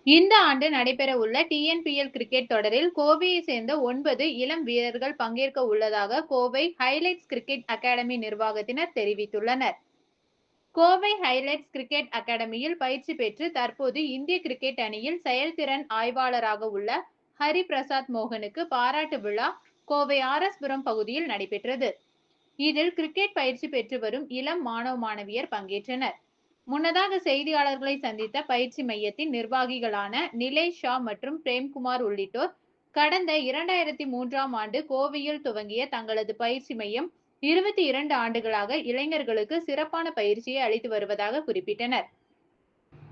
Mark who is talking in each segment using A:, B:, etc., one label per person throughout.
A: இந்த ஆண்டு நடைபெறவுள்ள டிஎன்பிஎல் கிரிக்கெட் தொடரில் கோவையை சேர்ந்த 9 இளம் வீரர்கள் பங்கேற்க உள்ளதாக கோவை ஹைலைட்ஸ் கிரிக்கெட் அகாடமி நிர்வாகத்தினர் தெரிவித்துள்ளனர். கோவை ஹைலைட்ஸ் கிரிக்கெட் அகாடமியில் பயிற்சி பெற்று தற்போது இந்திய கிரிக்கெட் அணியில் செயல்திறன் ஆய்வாளராக உள்ள ஹரிபிரசாத் மோகனுக்கு பாராட்டு விழா கோவை ஆர்.எஸ்.புரம் பகுதியில் நடைபெற்றது. இதில் கிரிக்கெட் பயிற்சி பெற்று வரும் இளம் மாணவ மாணவியர் பங்கேற்றனர். முன்னதாக செய்தியாளர்களை சந்தித்த பயிற்சி மையத்தின் நிர்வாகிகளான நிலேஷ் ஷா மற்றும் பிரேம்குமார் உள்ளிட்டோர் கடந்த 2003ஆம் ஆண்டு கோவையில் துவங்கிய தங்களது பயிற்சி மையம் 22 ஆண்டுகளாக இளைஞர்களுக்கு சிறப்பான பயிற்சியை அளித்து வருவதாக குறிப்பிட்டனர்.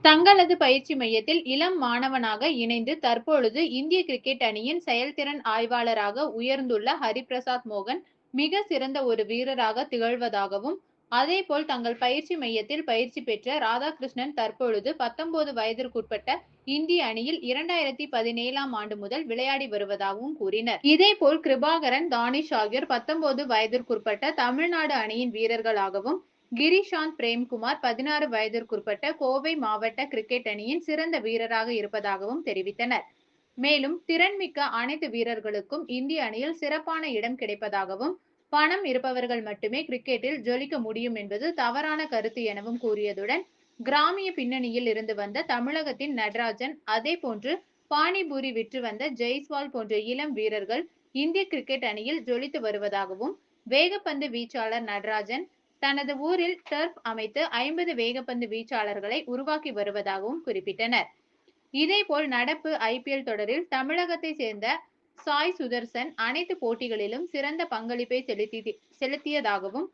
A: தங்களது பயிற்சி மையத்தில் இளம் மாணவனாக இணைந்து தற்பொழுது இந்திய கிரிக்கெட் அணியின் செயல்திறன் ஆய்வாளராக உயர்ந்துள்ள ஹரிபிரசாத் மோகன் மிக சிறந்த ஒரு வீரராக திகழ்வதாகவும், அதேபோல் தங்கள் பயிற்சி மையத்தில் பயிற்சி பெற்ற ராதாகிருஷ்ணன் தற்பொழுது 19 வயதிற்குட்பட்ட இந்திய அணியில் 2017ஆம் ஆண்டு முதல் விளையாடி வருவதாகவும் கூறினர். இதேபோல் கிருபாகரன், தானிஷ் ஆகியோர் 19 வயதிற்குட்பட்ட தமிழ்நாடு அணியின் வீரர்களாகவும், கிரிஷாந்த் பிரேம்குமார் 16 வயதிற்குட்பட்ட கோவை மாவட்ட கிரிக்கெட் அணியின் சிறந்த வீரராக இருப்பதாகவும் தெரிவித்தனர். மேலும் திறன்மிக்க அனைத்து வீரர்களுக்கும் இந்திய அணியில் சிறப்பான இடம் கிடைப்பதாகவும், பணம் இருப்பவர்கள் மட்டுமே கிரிக்கெட்டில் ஜொலிக்க முடியும் என்பது தவறான கருத்து எனவும் கூறியதுடன், கிராமிய பின்னணியில் இருந்து வந்த தமிழகத்தின் நடராஜன், அதேபோன்று பானிபூரி விற்று வந்த ஜெய்ஸ்வால் போன்ற இளம் வீரர்கள் இந்திய கிரிக்கெட் அணியில் ஜொலித்து வருவதாகவும், வேகப்பந்து வீச்சாளர் நடராஜன் தனது ஊரில் டர்ப் அமைத்து 50 வேகப்பந்து வீச்சாளர்களை உருவாக்கி வருவதாகவும் குறிப்பிட்டனர். இதேபோல் நடப்பு ஐபிஎல் தொடரில் தமிழகத்தை சேர்ந்த சாய் சுதர்சன் அனைத்து போட்டிகளிலும் சிறந்த பங்களிப்பை செலுத்தியதாகவும்,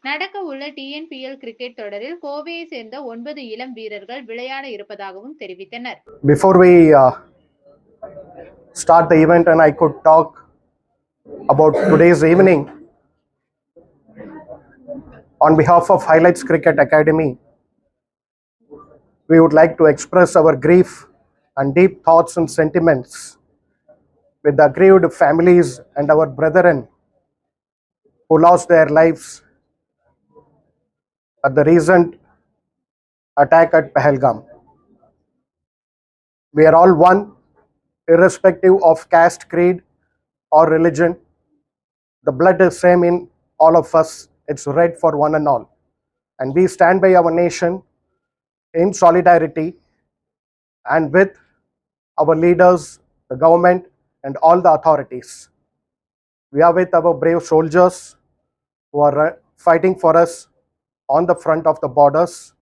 A: நடக்க உள்ள டிஎன்பிஎல் கிரிக்கெட் தொடரில் கோவையை சேர்ந்த 9 இளம் வீரர்கள் விளையாட இருப்பதாகவும் தெரிவித்தனர்.
B: Before we start the event and I could talk about today's evening, on behalf of Highlights Cricket Academy, we would like to express our grief and deep thoughts and sentiments with the aggrieved families and our brethren who lost their lives at the recent attack at Pahalgam. We are all one, irrespective of caste, creed, or religion. The blood is same in all of us. It's red for one and all. And we stand by our nation in solidarity and with our leaders, the government, and all the authorities. We are with our brave soldiers who are fighting for us on the front of the borders.